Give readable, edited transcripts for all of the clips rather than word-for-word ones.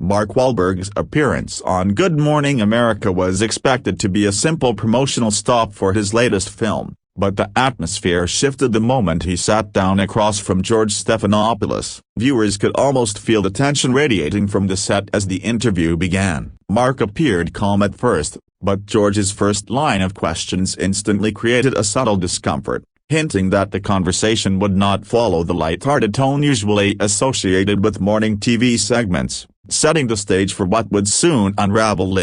Mark Wahlberg's appearance on Good Morning America was expected to be a simple promotional stop for his latest film, but the atmosphere shifted the moment he sat down across from George Stephanopoulos. Viewers could almost feel the tension radiating from the set as the interview began. Mark appeared calm at first, but George's first line of questions instantly created a subtle discomfort, hinting that the conversation would not follow the light-hearted tone usually associated with morning TV segments, setting the stage for what would soon unravel.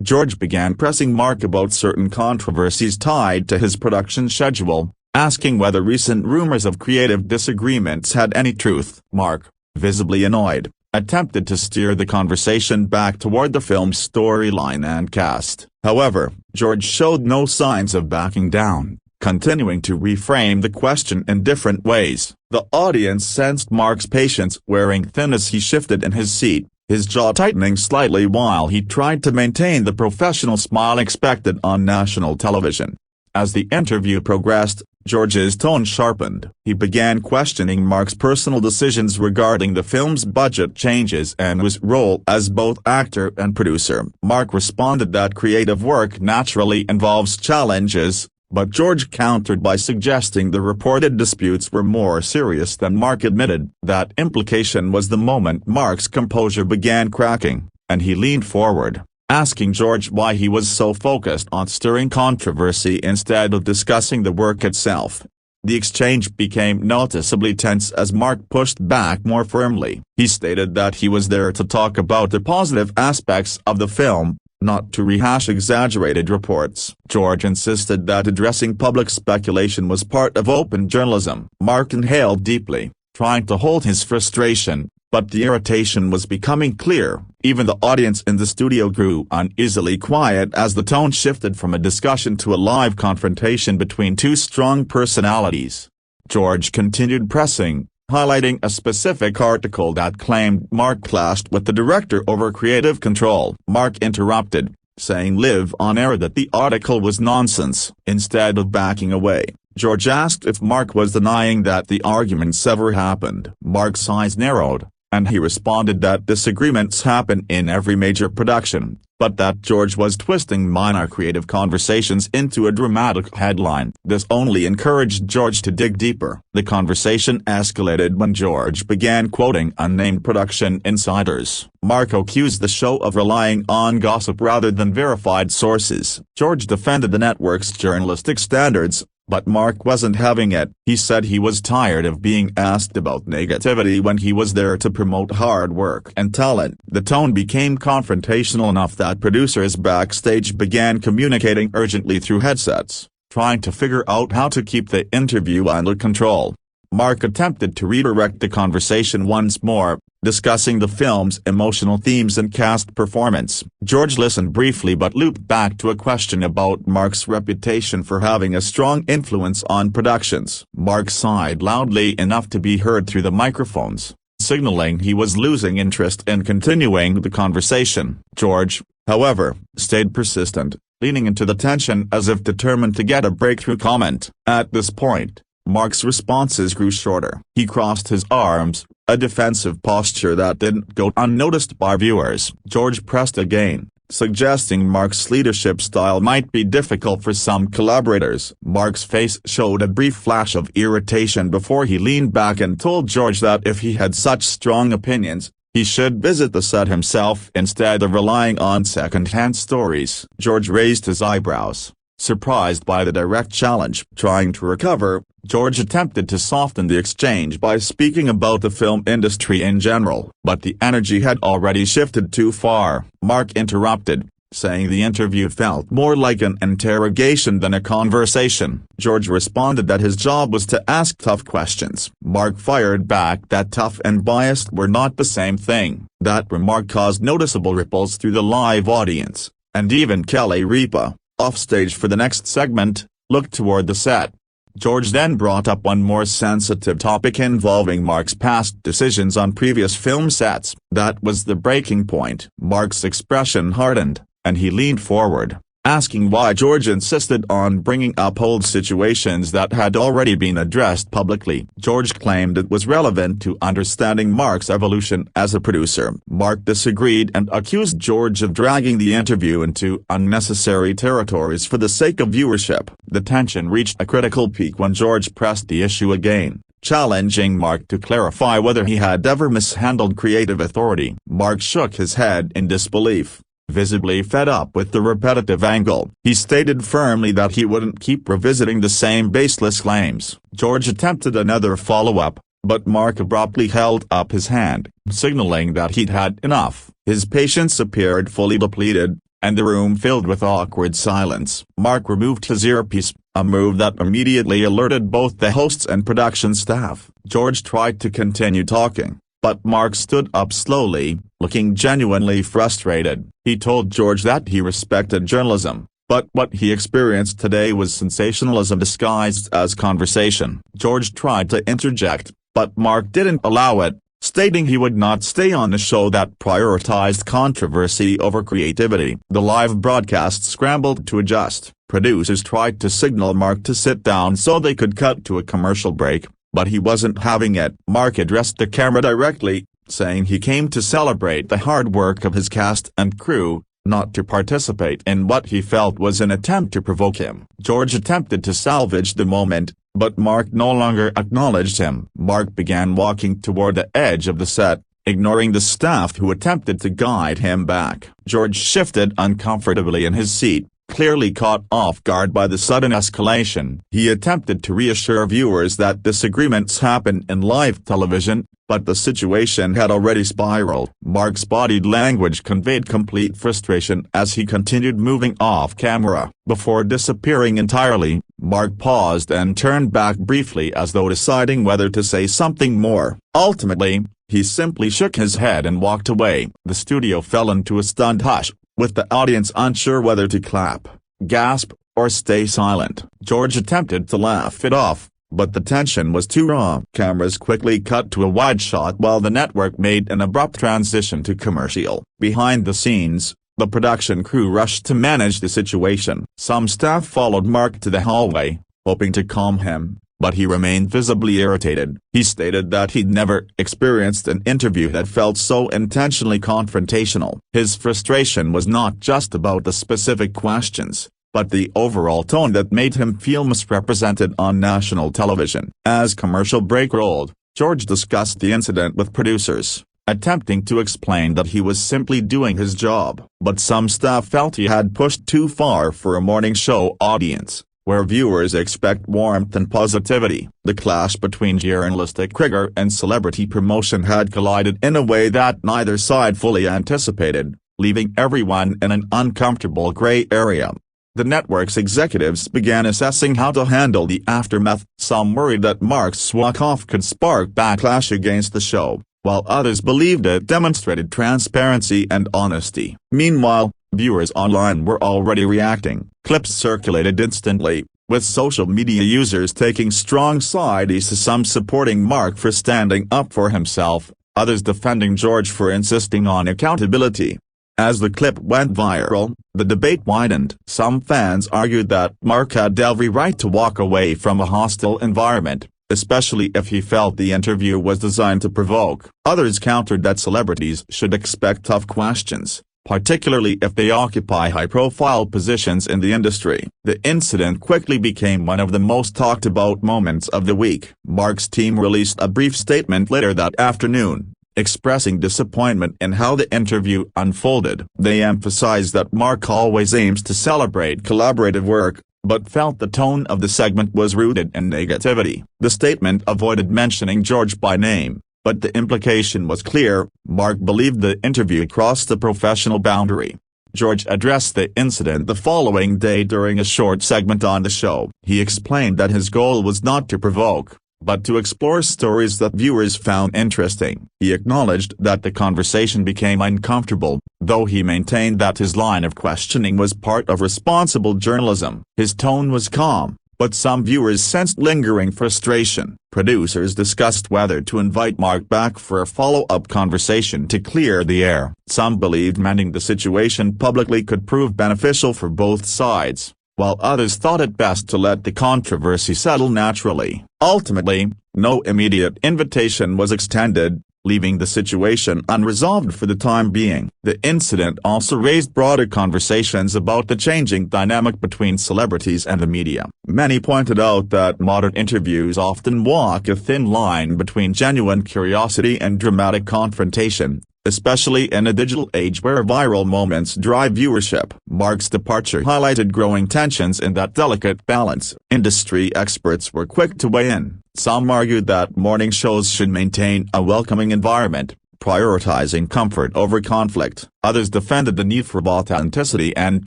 George began pressing Mark about certain controversies tied to his production schedule, asking whether recent rumors of creative disagreements had any truth. Mark, visibly annoyed, attempted to steer the conversation back toward the film's storyline and cast. However, George showed no signs of backing down, continuing to reframe the question in different ways. The audience sensed Mark's patience wearing thin as he shifted in his seat, his jaw tightening slightly while he tried to maintain the professional smile expected on national television. As the interview progressed, George's tone sharpened. He began questioning Mark's personal decisions regarding the film's budget changes and his role as both actor and producer. Mark responded that creative work naturally involves challenges, but George countered by suggesting the reported disputes were more serious than Mark admitted. That implication was the moment Mark's composure began cracking, and he leaned forward, asking George why he was so focused on stirring controversy instead of discussing the work itself. The exchange became noticeably tense as Mark pushed back more firmly. He stated that he was there to talk about the positive aspects of the film, not to rehash exaggerated reports. George insisted that addressing public speculation was part of open journalism. Mark inhaled deeply, trying to hold his frustration, but the irritation was becoming clear. Even the audience in the studio grew uneasily quiet as the tone shifted from a discussion to a live confrontation between two strong personalities. George continued pressing, highlighting a specific article that claimed Mark clashed with the director over creative control. Mark interrupted, saying live on air that the article was nonsense. Instead of backing away, George asked if Mark was denying that the arguments ever happened. Mark's eyes narrowed, and he responded that disagreements happen in every major production, but that George was twisting minor creative conversations into a dramatic headline. This only encouraged George to dig deeper. The conversation escalated when George began quoting unnamed production insiders. Mark accused the show of relying on gossip rather than verified sources. George defended the network's journalistic standards, but Mark wasn't having it. He said he was tired of being asked about negativity when he was there to promote hard work and talent. The tone became confrontational enough that producers backstage began communicating urgently through headsets, trying to figure out how to keep the interview under control. Mark attempted to redirect the conversation once more, discussing the film's emotional themes and cast performance. George listened briefly but looped back to a question about Mark's reputation for having a strong influence on productions. Mark sighed loudly enough to be heard through the microphones, signaling he was losing interest in continuing the conversation. George, however, stayed persistent, leaning into the tension as if determined to get a breakthrough comment. At this point, Mark's responses grew shorter. He crossed his arms, a defensive posture that didn't go unnoticed by viewers. George pressed again, suggesting Mark's leadership style might be difficult for some collaborators. Mark's face showed a brief flash of irritation before he leaned back and told George that if he had such strong opinions, he should visit the set himself instead of relying on second-hand stories. George raised his eyebrows, surprised by the direct challenge. Trying to recover, George attempted to soften the exchange by speaking about the film industry in general, but the energy had already shifted too far. Mark interrupted, saying the interview felt more like an interrogation than a conversation. George responded that his job was to ask tough questions. Mark fired back that tough and biased were not the same thing. That remark caused noticeable ripples through the live audience, and even Kelly Ripa, offstage for the next segment, looked toward the set. George then brought up one more sensitive topic involving Mark's past decisions on previous film sets. That was the breaking point. Mark's expression hardened, and he leaned forward, asking why George insisted on bringing up old situations that had already been addressed publicly. George claimed it was relevant to understanding Mark's evolution as a producer. Mark disagreed and accused George of dragging the interview into unnecessary territories for the sake of viewership. The tension reached a critical peak when George pressed the issue again, challenging Mark to clarify whether he had ever mishandled creative authority. Mark shook his head in disbelief, visibly fed up with the repetitive angle. He stated firmly that he wouldn't keep revisiting the same baseless claims. George attempted another follow-up, but Mark abruptly held up his hand, signaling that he'd had enough. His patience appeared fully depleted, and the room filled with awkward silence. Mark removed his earpiece, a move that immediately alerted both the hosts and production staff. George tried to continue talking, but Mark stood up slowly, looking genuinely frustrated. He told George that he respected journalism, but what he experienced today was sensationalism disguised as conversation. George tried to interject, but Mark didn't allow it, stating he would not stay on a show that prioritized controversy over creativity. The live broadcast scrambled to adjust. Producers tried to signal Mark to sit down so they could cut to a commercial break, but he wasn't having it. Mark addressed the camera directly, saying he came to celebrate the hard work of his cast and crew, not to participate in what he felt was an attempt to provoke him. George attempted to salvage the moment, but Mark no longer acknowledged him. Mark began walking toward the edge of the set, ignoring the staff who attempted to guide him back. George shifted uncomfortably in his seat, clearly caught off guard by the sudden escalation. He attempted to reassure viewers that disagreements happen in live television, but the situation had already spiraled. Mark's body language conveyed complete frustration as he continued moving off camera. Before disappearing entirely, Mark paused and turned back briefly as though deciding whether to say something more. Ultimately, he simply shook his head and walked away. The studio fell into a stunned hush, with the audience unsure whether to clap, gasp, or stay silent. George attempted to laugh it off, but the tension was too raw. Cameras quickly cut to a wide shot while the network made an abrupt transition to commercial. Behind the scenes, the production crew rushed to manage the situation. Some staff followed Mark to the hallway, hoping to calm him, but he remained visibly irritated. He stated that he'd never experienced an interview that felt so intentionally confrontational. His frustration was not just about the specific questions, but the overall tone that made him feel misrepresented on national television. As commercial break rolled, George discussed the incident with producers, attempting to explain that he was simply doing his job. But some staff felt he had pushed too far for a morning show audience, where viewers expect warmth and positivity. The clash between journalistic rigor and celebrity promotion had collided in a way that neither side fully anticipated, leaving everyone in an uncomfortable gray area. The network's executives began assessing how to handle the aftermath. Some worried that Mark's walk-off could spark backlash against the show, while others believed it demonstrated transparency and honesty. Meanwhile, viewers online were already reacting. Clips circulated instantly, with social media users taking strong sides, some supporting Mark for standing up for himself, others defending George for insisting on accountability. As the clip went viral, the debate widened. Some fans argued that Mark had every right to walk away from a hostile environment, especially if he felt the interview was designed to provoke. Others countered that celebrities should expect tough questions, particularly if they occupy high-profile positions in the industry. The incident quickly became one of the most talked-about moments of the week. Mark's team released a brief statement later that afternoon, expressing disappointment in how the interview unfolded. They emphasized that Mark always aims to celebrate collaborative work, but felt the tone of the segment was rooted in negativity. The statement avoided mentioning George by name, but the implication was clear. Mark believed the interview crossed the professional boundary. George addressed the incident the following day during a short segment on the show. He explained that his goal was not to provoke, but to explore stories that viewers found interesting. He acknowledged that the conversation became uncomfortable, though he maintained that his line of questioning was part of responsible journalism. His tone was calm, but some viewers sensed lingering frustration. Producers discussed whether to invite Mark back for a follow-up conversation to clear the air. Some believed mending the situation publicly could prove beneficial for both sides, while others thought it best to let the controversy settle naturally. Ultimately, no immediate invitation was extended, leaving the situation unresolved for the time being. The incident also raised broader conversations about the changing dynamic between celebrities and the media. Many pointed out that modern interviews often walk a thin line between genuine curiosity and dramatic confrontation, especially in a digital age where viral moments drive viewership. Mark's departure highlighted growing tensions in that delicate balance. Industry experts were quick to weigh in. Some argued that morning shows should maintain a welcoming environment, prioritizing comfort over conflict. Others defended the need for authenticity and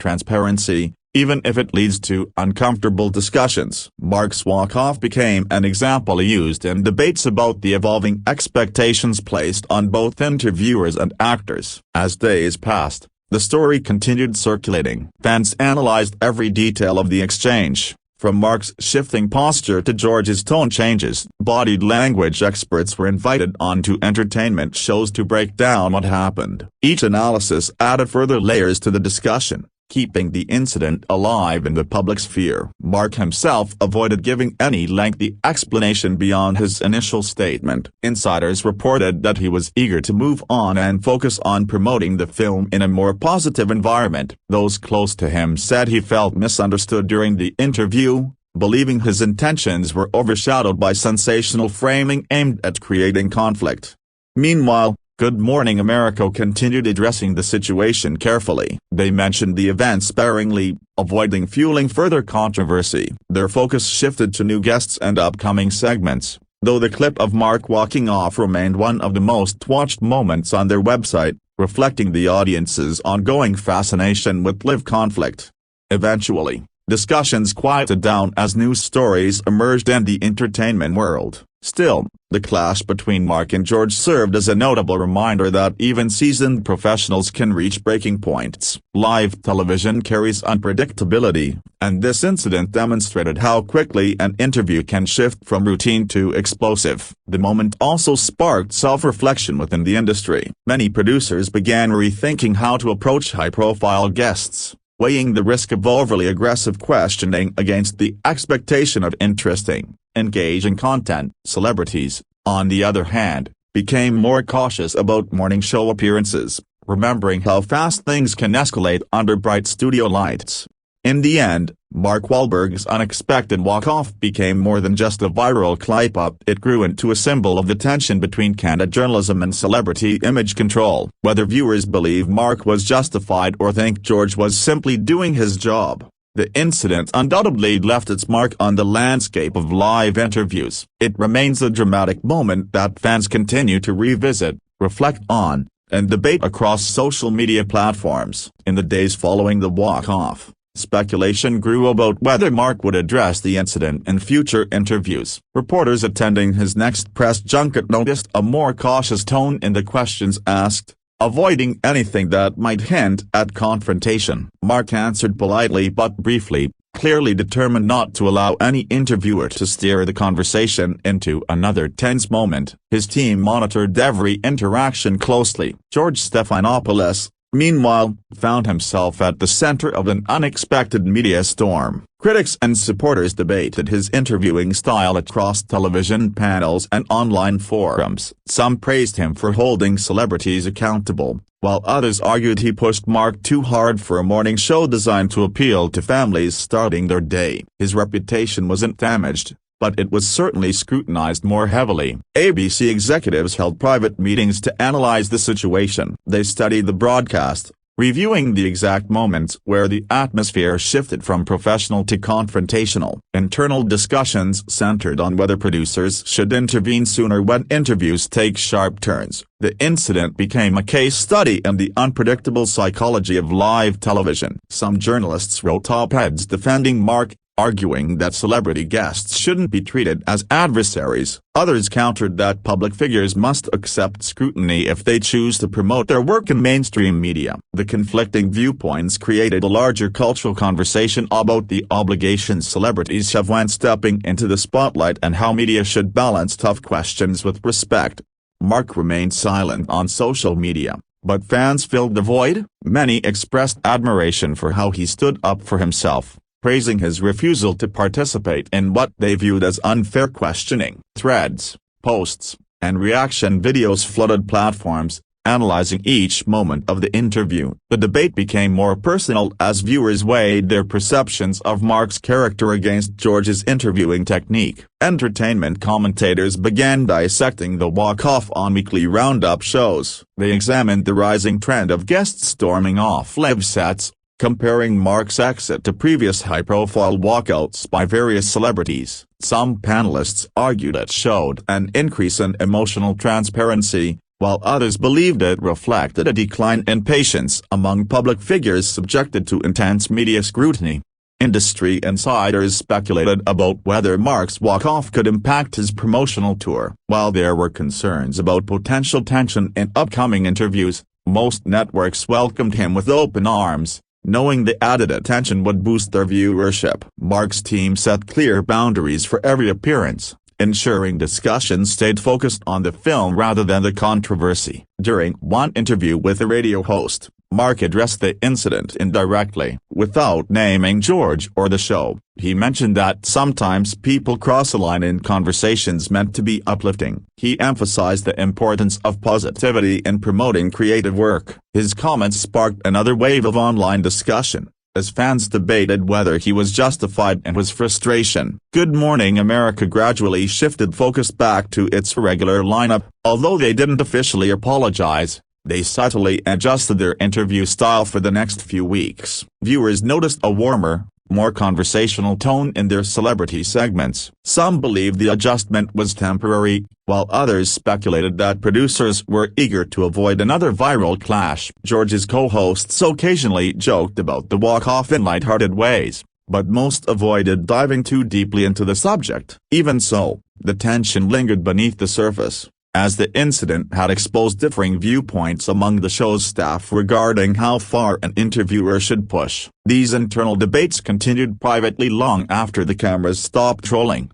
transparency, even if it leads to uncomfortable discussions. Mark's walk-off became an example used in debates about the evolving expectations placed on both interviewers and actors. As days passed, the story continued circulating. Fans analyzed every detail of the exchange, from Mark's shifting posture to George's tone changes. Body language experts were invited onto entertainment shows to break down what happened. Each analysis added further layers to the discussion, keeping the incident alive in the public sphere. Mark himself avoided giving any lengthy explanation beyond his initial statement. Insiders reported that he was eager to move on and focus on promoting the film in a more positive environment. Those close to him said he felt misunderstood during the interview, believing his intentions were overshadowed by sensational framing aimed at creating conflict. Meanwhile, Good Morning America continued addressing the situation carefully. They mentioned the event sparingly, avoiding fueling further controversy. Their focus shifted to new guests and upcoming segments, though the clip of Mark walking off remained one of the most watched moments on their website, reflecting the audience's ongoing fascination with live conflict. Eventually, discussions quieted down as news stories emerged in the entertainment world. Still, the clash between Mark and George served as a notable reminder that even seasoned professionals can reach breaking points. Live television carries unpredictability, and this incident demonstrated how quickly an interview can shift from routine to explosive. The moment also sparked self-reflection within the industry. Many producers began rethinking how to approach high-profile guests, weighing the risk of overly aggressive questioning against the expectation of interesting, engaging content. Celebrities, on the other hand, became more cautious about morning show appearances, remembering how fast things can escalate under bright studio lights. In the end, Mark Wahlberg's unexpected walk-off became more than just a viral clip-up. It grew into a symbol of the tension between candid journalism and celebrity image control. Whether viewers believe Mark was justified or think George was simply doing his job, the incident undoubtedly left its mark on the landscape of live interviews. It remains a dramatic moment that fans continue to revisit, reflect on, and debate across social media platforms. In the days following the walk-off, speculation grew about whether Mark would address the incident in future interviews. Reporters attending his next press junket noticed a more cautious tone in the questions asked, avoiding anything that might hint at confrontation. Mark answered politely but briefly, clearly determined not to allow any interviewer to steer the conversation into another tense moment. His team monitored every interaction closely. George Stephanopoulos, meanwhile, found himself at the center of an unexpected media storm. Critics and supporters debated his interviewing style across television panels and online forums. Some praised him for holding celebrities accountable, while others argued he pushed Mark too hard for a morning show designed to appeal to families starting their day. His reputation wasn't damaged, but it was certainly scrutinized more heavily. ABC executives held private meetings to analyze the situation. They studied the broadcast, reviewing the exact moments where the atmosphere shifted from professional to confrontational. Internal discussions centered on whether producers should intervene sooner when interviews take sharp turns. The incident became a case study in the unpredictable psychology of live television. Some journalists wrote op-eds defending Mark, arguing that celebrity guests shouldn't be treated as adversaries. Others countered that public figures must accept scrutiny if they choose to promote their work in mainstream media. The conflicting viewpoints created a larger cultural conversation about the obligations celebrities have when stepping into the spotlight and how media should balance tough questions with respect. Mark remained silent on social media, but fans filled the void. Many expressed admiration for how he stood up for himself, praising his refusal to participate in what they viewed as unfair questioning. Threads, posts, and reaction videos flooded platforms, analyzing each moment of the interview. The debate became more personal as viewers weighed their perceptions of Mark's character against George's interviewing technique. Entertainment commentators began dissecting the walk-off on weekly roundup shows. They examined the rising trend of guests storming off live sets, comparing Mark's exit to previous high-profile walkouts by various celebrities. Some panelists argued it showed an increase in emotional transparency, while others believed it reflected a decline in patience among public figures subjected to intense media scrutiny. Industry insiders speculated about whether Mark's walk-off could impact his promotional tour. While there were concerns about potential tension in upcoming interviews, most networks welcomed him with open arms, knowing the added attention would boost their viewership. Mark's team set clear boundaries for every appearance, ensuring discussions stayed focused on the film rather than the controversy. During one interview with a radio host, Mark addressed the incident indirectly. Without naming George or the show, he mentioned that sometimes people cross a line in conversations meant to be uplifting. He emphasized the importance of positivity in promoting creative work. His comments sparked another wave of online discussion, as fans debated whether he was justified in his frustration. Good Morning America gradually shifted focus back to its regular lineup. Although they didn't officially apologize, they subtly adjusted their interview style for the next few weeks. Viewers noticed a warmer, more conversational tone in their celebrity segments. Some believed the adjustment was temporary, while others speculated that producers were eager to avoid another viral clash. George's co-hosts occasionally joked about the walk-off in lighthearted ways, but most avoided diving too deeply into the subject. Even so, the tension lingered beneath the surface, as the incident had exposed differing viewpoints among the show's staff regarding how far an interviewer should push. These internal debates continued privately long after the cameras stopped rolling.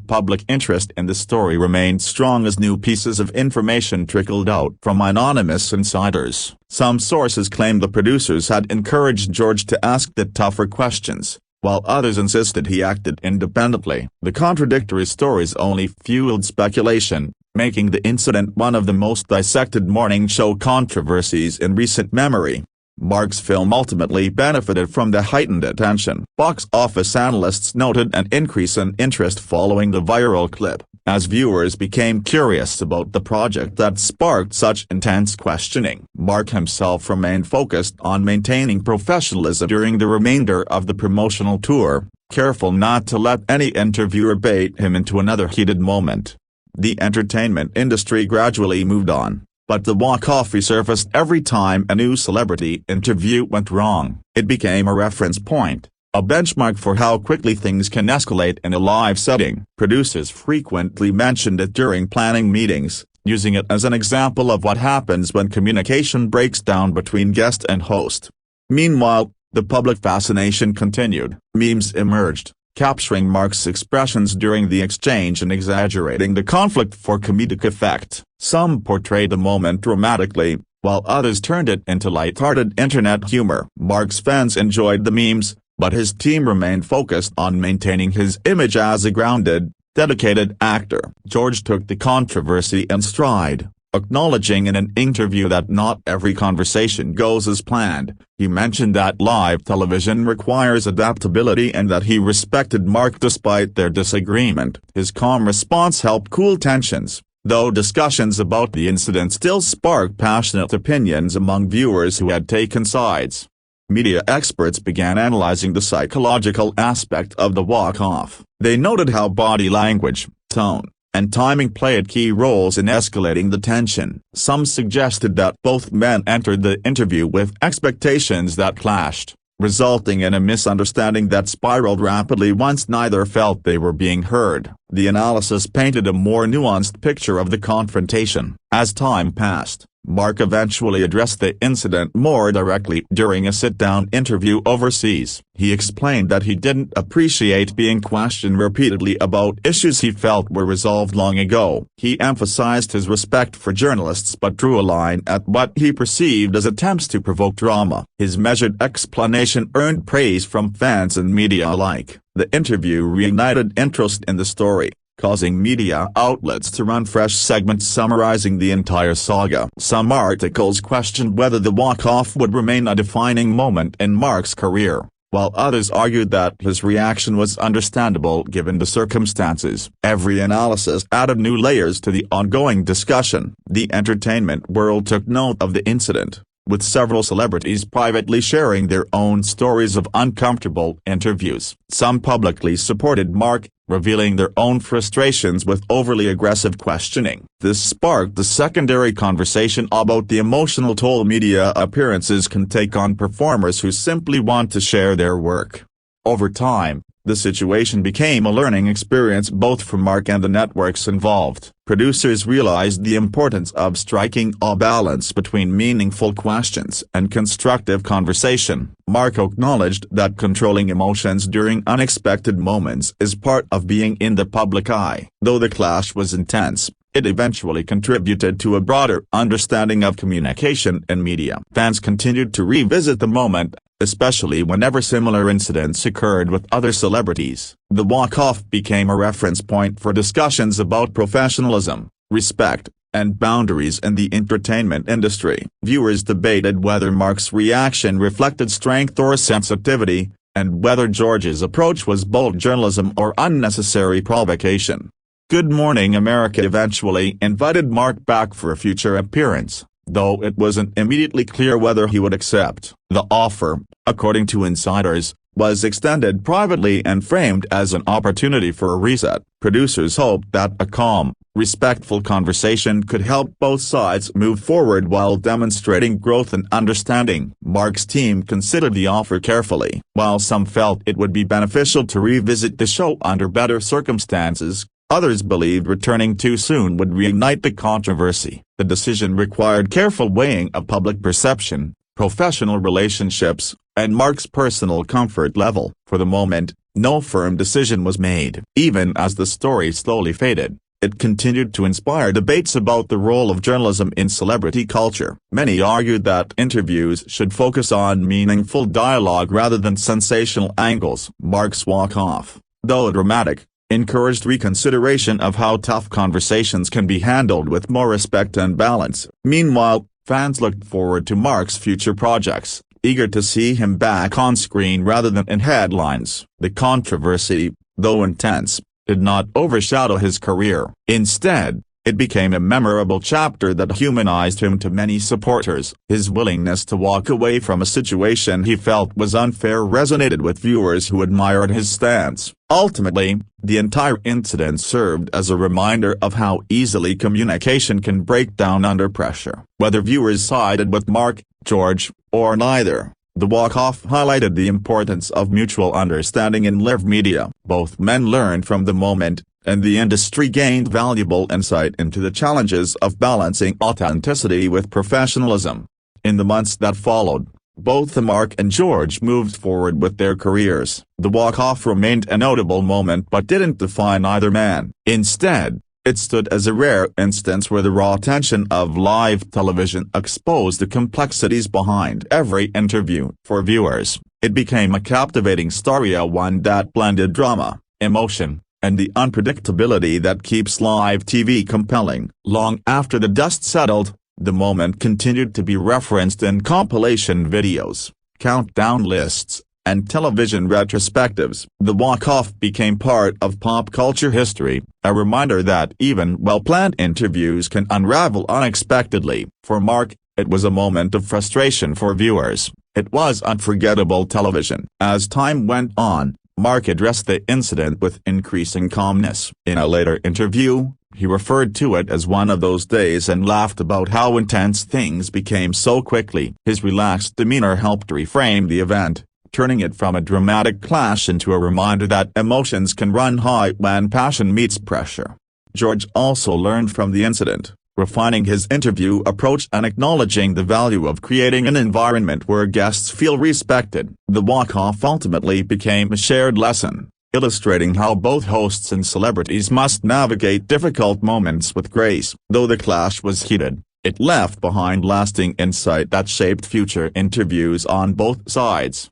Public interest in the story remained strong as new pieces of information trickled out from anonymous insiders. Some sources claimed the producers had encouraged George to ask the tougher questions, while others insisted he acted independently. The contradictory stories only fueled speculation, making the incident one of the most dissected morning show controversies in recent memory. Mark's film ultimately benefited from the heightened attention. Box office analysts noted an increase in interest following the viral clip, as viewers became curious about the project that sparked such intense questioning. Mark himself remained focused on maintaining professionalism during the remainder of the promotional tour, careful not to let any interviewer bait him into another heated moment. The entertainment industry gradually moved on, but the walk-off resurfaced every time a new celebrity interview went wrong. It became a reference point, a benchmark for how quickly things can escalate in a live setting. Producers frequently mentioned it during planning meetings, using it as an example of what happens when communication breaks down between guest and host. Meanwhile, the public fascination continued. Memes emerged, capturing Mark's expressions during the exchange and exaggerating the conflict for comedic effect. Some portrayed the moment dramatically, while others turned it into light-hearted internet humor. Mark's fans enjoyed the memes, but his team remained focused on maintaining his image as a grounded, dedicated actor. George took the controversy in stride, acknowledging in an interview that not every conversation goes as planned. He mentioned that live television requires adaptability and that he respected Mark despite their disagreement. His calm response helped cool tensions, though discussions about the incident still sparked passionate opinions among viewers who had taken sides. Media experts began analyzing the psychological aspect of the walk-off. They noted how body language, tone, and timing played key roles in escalating the tension. Some suggested that both men entered the interview with expectations that clashed, resulting in a misunderstanding that spiraled rapidly once neither felt they were being heard. The analysis painted a more nuanced picture of the confrontation. As time passed, Mark eventually addressed the incident more directly during a sit-down interview overseas. He explained that he didn't appreciate being questioned repeatedly about issues he felt were resolved long ago. He emphasized his respect for journalists but drew a line at what he perceived as attempts to provoke drama. His measured explanation earned praise from fans and media alike. The interview reignited interest in the story, causing media outlets to run fresh segments summarizing the entire saga. Some articles questioned whether the walk-off would remain a defining moment in Mark's career, while others argued that his reaction was understandable given the circumstances. Every analysis added new layers to the ongoing discussion. The entertainment world took note of the incident, with several celebrities privately sharing their own stories of uncomfortable interviews. Some publicly supported Mark, revealing their own frustrations with overly aggressive questioning. This sparked a secondary conversation about the emotional toll media appearances can take on performers who simply want to share their work. Over time, the situation became a learning experience both for Mark and the networks involved. Producers realized the importance of striking a balance between meaningful questions and constructive conversation. Mark acknowledged that controlling emotions during unexpected moments is part of being in the public eye. Though the clash was intense, it eventually contributed to a broader understanding of communication in media. Fans continued to revisit the moment, especially whenever similar incidents occurred with other celebrities. The walk-off became a reference point for discussions about professionalism, respect, and boundaries in the entertainment industry. Viewers debated whether Mark's reaction reflected strength or sensitivity, and whether George's approach was bold journalism or unnecessary provocation. Good Morning America eventually invited Mark back for a future appearance, though it wasn't immediately clear whether he would accept. The offer, according to insiders, was extended privately and framed as an opportunity for a reset. Producers hoped that a calm, respectful conversation could help both sides move forward while demonstrating growth and understanding. Mark's team considered the offer carefully. While some felt it would be beneficial to revisit the show under better circumstances, others believed returning too soon would reignite the controversy. The decision required careful weighing of public perception, professional relationships, and Mark's personal comfort level. For the moment, no firm decision was made. Even as the story slowly faded, it continued to inspire debates about the role of journalism in celebrity culture. Many argued that interviews should focus on meaningful dialogue rather than sensational angles. Mark's walk-off, though dramatic, encouraged reconsideration of how tough conversations can be handled with more respect and balance. Meanwhile, fans looked forward to Mark's future projects, eager to see him back on screen rather than in headlines. The controversy, though intense, did not overshadow his career. Instead, it became a memorable chapter that humanized him to many supporters. His willingness to walk away from a situation he felt was unfair resonated with viewers who admired his stance. Ultimately, the entire incident served as a reminder of how easily communication can break down under pressure. Whether viewers sided with Mark, George, or neither, the walk-off highlighted the importance of mutual understanding in live media. Both men learned from the moment, and the industry gained valuable insight into the challenges of balancing authenticity with professionalism. In the months that followed, both Mark and George moved forward with their careers. The walk-off remained a notable moment but didn't define either man. Instead, it stood as a rare instance where the raw tension of live television exposed the complexities behind every interview. For viewers, it became a captivating story, one that blended drama, emotion, and the unpredictability that keeps live TV compelling. Long after the dust settled, the moment continued to be referenced in compilation videos, countdown lists, and television retrospectives. The walk-off became part of pop culture history, a reminder that even well-planned interviews can unravel unexpectedly. For Mark, it was a moment of frustration. For viewers, it was unforgettable television. As time went on, Mark addressed the incident with increasing calmness. In a later interview, he referred to it as one of those days and laughed about how intense things became so quickly. His relaxed demeanor helped reframe the event, turning it from a dramatic clash into a reminder that emotions can run high when passion meets pressure. George also learned from the incident, refining his interview approach and acknowledging the value of creating an environment where guests feel respected. The walk-off ultimately became a shared lesson, illustrating how both hosts and celebrities must navigate difficult moments with grace. Though the clash was heated, it left behind lasting insight that shaped future interviews on both sides.